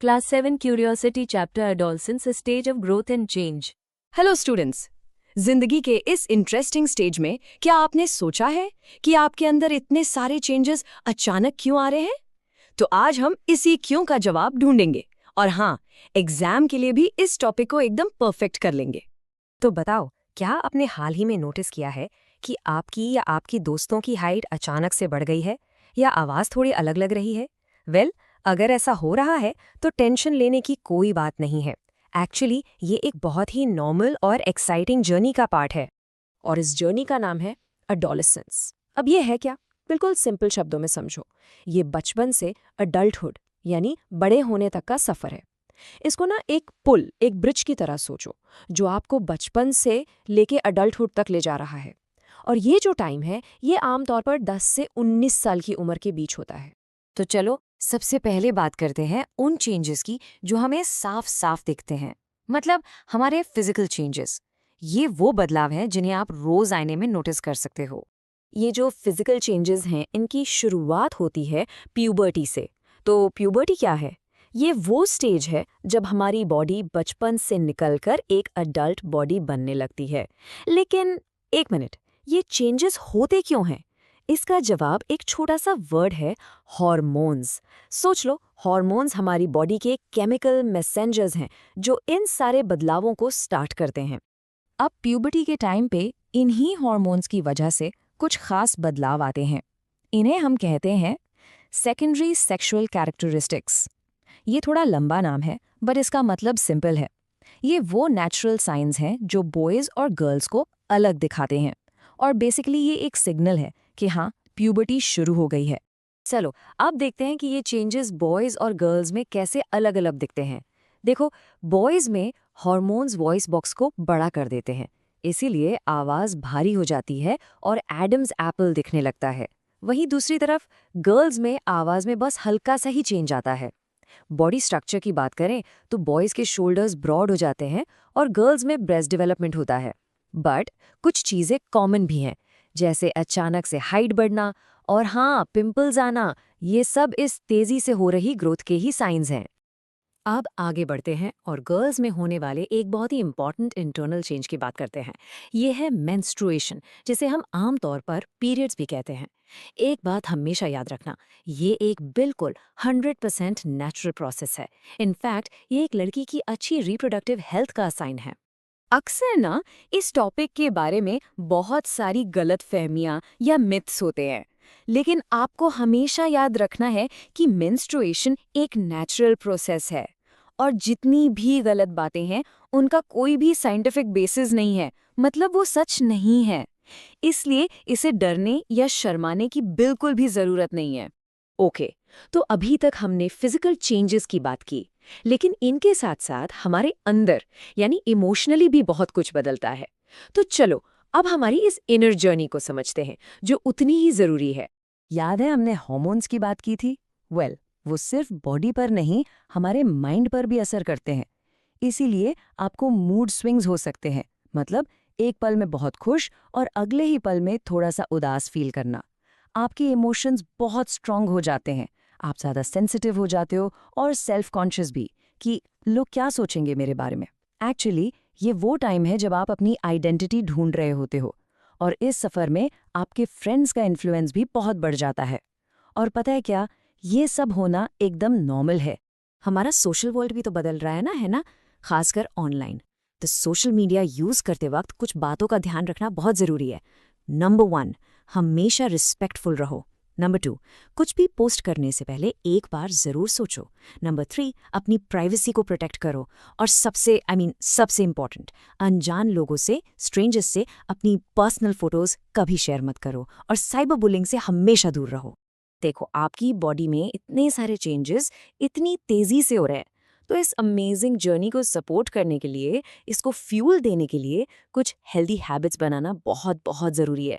Class 7 Curiosity Chapter Adolescence, a Stage of Growth and Change. Hello students, जिंदगी के इस interesting stage में क्या आपने सोचा है कि आपके अंदर इतने सारे चेंजेस अचानक क्यों आ रहे हैं? तो आज हम इसी क्यों का जवाब ढूंढेंगे और हाँ, एग्जाम के लिए भी इस टॉपिक को एकदम परफेक्ट कर लेंगे। तो बताओ, क्या आपने हाल ही में नोटिस किया है कि आपकी या आपकी दोस्तों की हाइट अचानक से बढ़ गई है या आवाज़ थोड़ी अलग लग रही है? अगर ऐसा हो रहा है तो टेंशन लेने की कोई बात नहीं है। एक्चुअली ये एक बहुत ही नॉर्मल और एक्साइटिंग जर्नी का पार्ट है और इस जर्नी का नाम है एडोलेसेंस। अब ये है क्या? बिल्कुल सिंपल शब्दों में समझो, ये बचपन से अडल्टहुड यानी बड़े होने तक का सफ़र है। इसको ना एक पुल, एक ब्रिज की तरह सोचो जो आपको बचपन से लेके अडल्टहुड तक ले जा रहा है। और ये जो टाइम है ये आमतौर पर 10 से 19 साल की उम्र के बीच होता है। तो चलो सबसे पहले बात करते हैं उन चेंजेस की जो हमें साफ साफ दिखते हैं, मतलब हमारे फिजिकल चेंजेस। ये वो बदलाव हैं जिन्हें आप रोज आईने में नोटिस कर सकते हो। ये जो फिजिकल चेंजेस हैं इनकी शुरुआत होती है प्यूबर्टी से। तो प्यूबर्टी क्या है? ये वो स्टेज है जब हमारी बॉडी बचपन से निकलकर एक अडल्ट बॉडी बनने लगती है। लेकिन एक मिनट, ये चेंजेस होते क्यों हैं? इसका जवाब एक छोटा सा वर्ड है, हॉर्मोन्स। सोच लो, हॉर्मोन्स हमारी बॉडी के केमिकल मैसेंजर्स हैं जो इन सारे बदलावों को स्टार्ट करते हैं। अब प्यूबर्टी के टाइम पे इन्हीं हॉर्मोन्स की वजह से कुछ खास बदलाव आते हैं। इन्हें हम कहते हैं सेकेंडरी सेक्सुअल कैरेक्टरिस्टिक्स। ये थोड़ा लंबा नाम है बट इसका मतलब सिंपल है। ये वो नेचुरल साइंस हैं जो बॉयज़ और गर्ल्स को अलग दिखाते हैं और बेसिकली ये एक सिग्नल है कि हाँ, प्यूबर्टी शुरू हो गई है। चलो अब देखते हैं कि ये चेंजेस बॉयज़ और गर्ल्स में कैसे अलग अलग दिखते हैं। देखो, बॉयज़ में हॉर्मोन्स वॉइस बॉक्स को बड़ा कर देते हैं, इसीलिए आवाज़ भारी हो जाती है और एडम्स एप्पल दिखने लगता है। वहीं दूसरी तरफ गर्ल्स में आवाज़ में बस हल्का सा ही चेंज आता है। बॉडी स्ट्रक्चर की बात करें तो बॉयज़ के शोल्डर्स ब्रॉड हो जाते हैं और गर्ल्स में ब्रेस्ट डेवलपमेंट होता है। बट कुछ चीज़ें कॉमन भी हैं, जैसे अचानक से हाइट बढ़ना और हाँ, पिंपल्स आना। ये सब इस तेज़ी से हो रही ग्रोथ के ही साइंस हैं। अब आगे बढ़ते हैं और गर्ल्स में होने वाले एक बहुत ही इंपॉर्टेंट इंटरनल चेंज की बात करते हैं। ये है मेंस्ट्रुएशन, जिसे हम आमतौर पर पीरियड्स भी कहते हैं। एक बात हमेशा याद रखना, ये एक बिल्कुल 100% नेचुरल प्रोसेस है। इनफैक्ट ये एक लड़की की अच्छी रिप्रोडक्टिव हेल्थ का साइन है। अक्सर ना इस टॉपिक के बारे में बहुत सारी गलतफहमियां या मिथ्स होते हैं, लेकिन आपको हमेशा याद रखना है कि मेंस्ट्रुएशन एक नेचुरल प्रोसेस है और जितनी भी गलत बातें हैं उनका कोई भी साइंटिफिक बेसिस नहीं है, मतलब वो सच नहीं है। इसलिए इसे डरने या शर्माने की बिल्कुल भी जरूरत नहीं है। ओके, तो अभी तक हमने फिजिकल चेंजेस की बात की, लेकिन इनके साथ साथ हमारे अंदर यानी इमोशनली भी बहुत कुछ बदलता है। तो चलो अब हमारी इस इनर जर्नी को समझते हैं जो उतनी ही जरूरी है। याद है हमने हार्मोन्स की बात की थी? वो सिर्फ बॉडी पर नहीं, हमारे माइंड पर भी असर करते हैं। इसीलिए आपको मूड स्विंग्स हो सकते हैं, मतलब एक पल में बहुत खुश और अगले ही पल में थोड़ा सा उदास फील करना। आपके इमोशंस बहुत स्ट्रांग हो जाते हैं, आप ज़्यादा सेंसिटिव हो जाते हो और सेल्फ कॉन्शियस भी कि लोग क्या सोचेंगे मेरे बारे में। एक्चुअली ये वो टाइम है जब आप अपनी आइडेंटिटी ढूंढ रहे होते हो और इस सफ़र में आपके फ्रेंड्स का इन्फ्लुएंस भी बहुत बढ़ जाता है। और पता है क्या, ये सब होना एकदम नॉर्मल है। हमारा सोशल वर्ल्ड भी तो बदल रहा है ना, खासकर ऑनलाइन। तो सोशल मीडिया यूज़ करते वक्त कुछ बातों का ध्यान रखना बहुत ज़रूरी है। नंबर 1, हमेशा रिस्पेक्टफुल रहो। नंबर 2, कुछ भी पोस्ट करने से पहले एक बार ज़रूर सोचो। नंबर 3, अपनी प्राइवेसी को प्रोटेक्ट करो। और सबसे इम्पॉर्टेंट, अनजान लोगों से, स्ट्रेंजर्स से अपनी पर्सनल फोटोज़ कभी शेयर मत करो और साइबर बुलिंग से हमेशा दूर रहो। देखो, आपकी बॉडी में इतने सारे चेंजेस इतनी तेज़ी से हो रहे हैं, तो इस अमेजिंग जर्नी को सपोर्ट करने के लिए, इसको फ्यूल देने के लिए कुछ हेल्दी हैबिट्स बनाना बहुत बहुत ज़रूरी है।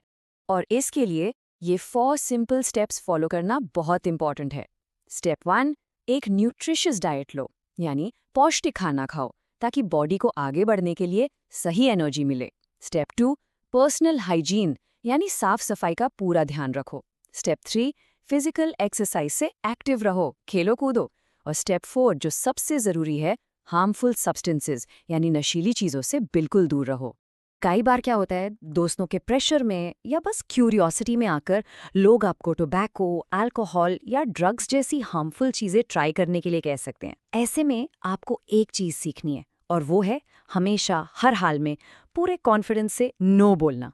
और इसके लिए ये 4 सिंपल स्टेप्स फॉलो करना बहुत इंपॉर्टेंट है। स्टेप 1, एक न्यूट्रिशियस डाइट लो, यानी पौष्टिक खाना खाओ ताकि बॉडी को आगे बढ़ने के लिए सही एनर्जी मिले। स्टेप 2, पर्सनल हाइजीन यानी साफ सफाई का पूरा ध्यान रखो। स्टेप 3, फिजिकल एक्सरसाइज से एक्टिव रहो, खेलो कूदो। और स्टेप 4 जो सबसे ज़रूरी है, हार्मफुल सब्सटेंसेस यानी नशीली चीज़ों से बिल्कुल दूर रहो। कई बार क्या होता है, दोस्तों के प्रेशर में या बस क्यूरियोसिटी में आकर लोग आपको टोबैको, अल्कोहल या ड्रग्स जैसी हार्मफुल चीज़ें ट्राई करने के लिए कह सकते हैं। ऐसे में आपको एक चीज़ सीखनी है और वो है हमेशा हर हाल में पूरे कॉन्फिडेंस से नो बोलना।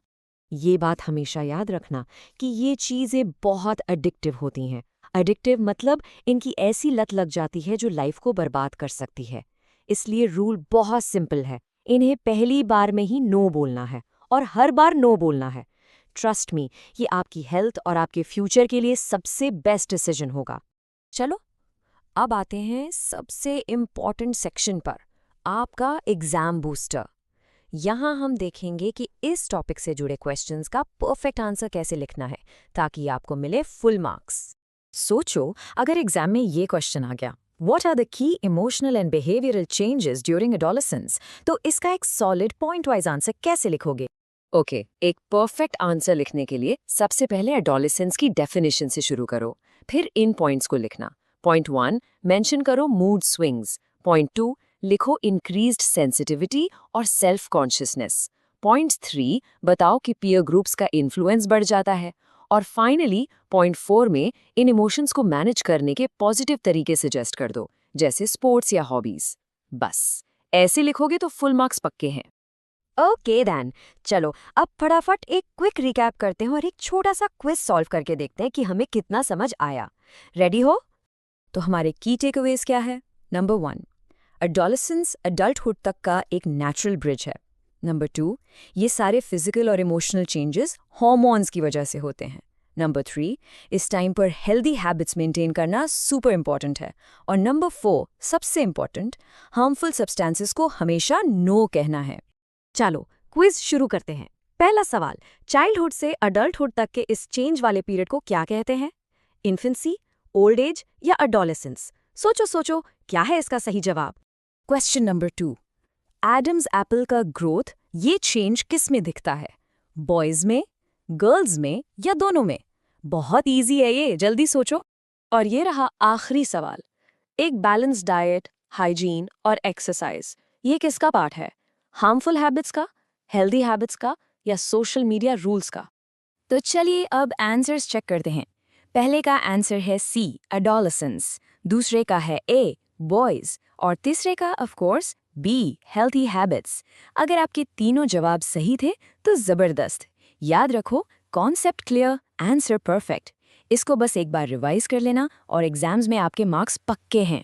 ये बात हमेशा याद रखना कि ये चीज़ें बहुत एडिक्टिव होती हैं। एडिक्टिव मतलब इनकी ऐसी लत लग जाती है जो लाइफ को बर्बाद कर सकती है। इसलिए रूल बहुत सिंपल है, इन्हें पहली बार में ही नो बोलना है और हर बार नो बोलना है। ट्रस्ट मी, ये आपकी हेल्थ और आपके फ्यूचर के लिए सबसे बेस्ट डिसीजन होगा। चलो अब आते हैं सबसे इम्पॉर्टेंट सेक्शन पर, आपका एग्जाम बूस्टर। यहाँ हम देखेंगे कि इस टॉपिक से जुड़े क्वेश्चंस का परफेक्ट आंसर कैसे लिखना है ताकि आपको मिले फुल मार्क्स। सोचो अगर एग्जाम में ये क्वेश्चन आ गया, What are the key emotional and behavioral changes during adolescence? तो इसका एक सॉलिड पॉइंट वाइज आंसर कैसे लिखोगे? ओके, एक परफेक्ट आंसर लिखने के लिए सबसे पहले एडोलेसेंस की डेफिनेशन से शुरू करो, फिर इन पॉइंट्स को लिखना। पॉइंट 1, मेंशन करो मूड स्विंग्स। पॉइंट 2, लिखो इंक्रीज्ड सेंसिटिविटी और सेल्फ कॉन्शियसनेस। पॉइंट 3, बताओ कि पीयर ग्रुप्स का इन्फ्लुएंस बढ़ जाता है। और फाइनली पॉइंट 4 में इन इमोशंस को मैनेज करने के पॉजिटिव तरीके सजेस्ट कर दो, जैसे स्पोर्ट्स या हॉबीज। बस ऐसे लिखोगे तो फुल मार्क्स पक्के हैं। ओके देन, चलो अब फटाफट एक क्विक रिकैप करते हैं और एक छोटा सा क्विज सॉल्व करके देखते हैं कि हमें कितना समझ आया। रेडी हो? तो हमारे की टेकअवेज क्या है? नंबर 1, एडोलेसेंस एडल्टहुड तक का एक नेचुरल ब्रिज है। नंबर 2, ये सारे फिजिकल और इमोशनल चेंजेस हार्मोन्स की वजह से होते हैं। नंबर 3, इस टाइम पर हेल्दी हैबिट्स मेंटेन करना सुपर इंपॉर्टेंट है। और नंबर 4, सबसे इंपॉर्टेंट, हार्मफुल सब्सटेंसेस को हमेशा नो कहना है। चलो क्विज शुरू करते हैं। पहला सवाल, चाइल्डहुड से अडल्टहुड तक के इस चेंज वाले पीरियड को क्या कहते हैं? इन्फेंसी, ओल्ड एज या अडोलेसेंस? सोचो सोचो, क्या है इसका सही जवाब? क्वेश्चन नंबर 2, एडम्स एप्पल का ग्रोथ, ये चेंज किस में दिखता है? बॉयज में, गर्ल्स में या दोनों में? बहुत इजी है ये, जल्दी सोचो। और ये रहा आखिरी सवाल, एक बैलेंस डाइट, हाइजीन और एक्सरसाइज, ये किसका पार्ट है? हार्मफुल हैबिट्स का, हेल्दी हैबिट्स का या सोशल मीडिया रूल्स का? तो चलिए अब आंसर्स चेक करते हैं। पहले का आंसर है सी, एडोलेसेंस। दूसरे का है ए, बॉयज। और तीसरे का of course B, healthy habits. अगर आपके तीनों जवाब सही थे तो जबरदस्त। याद रखो, कॉन्सेप्ट क्लियर, आंसर परफेक्ट। इसको बस एक बार रिवाइज कर लेना और एग्जाम्स में आपके मार्क्स पक्के हैं।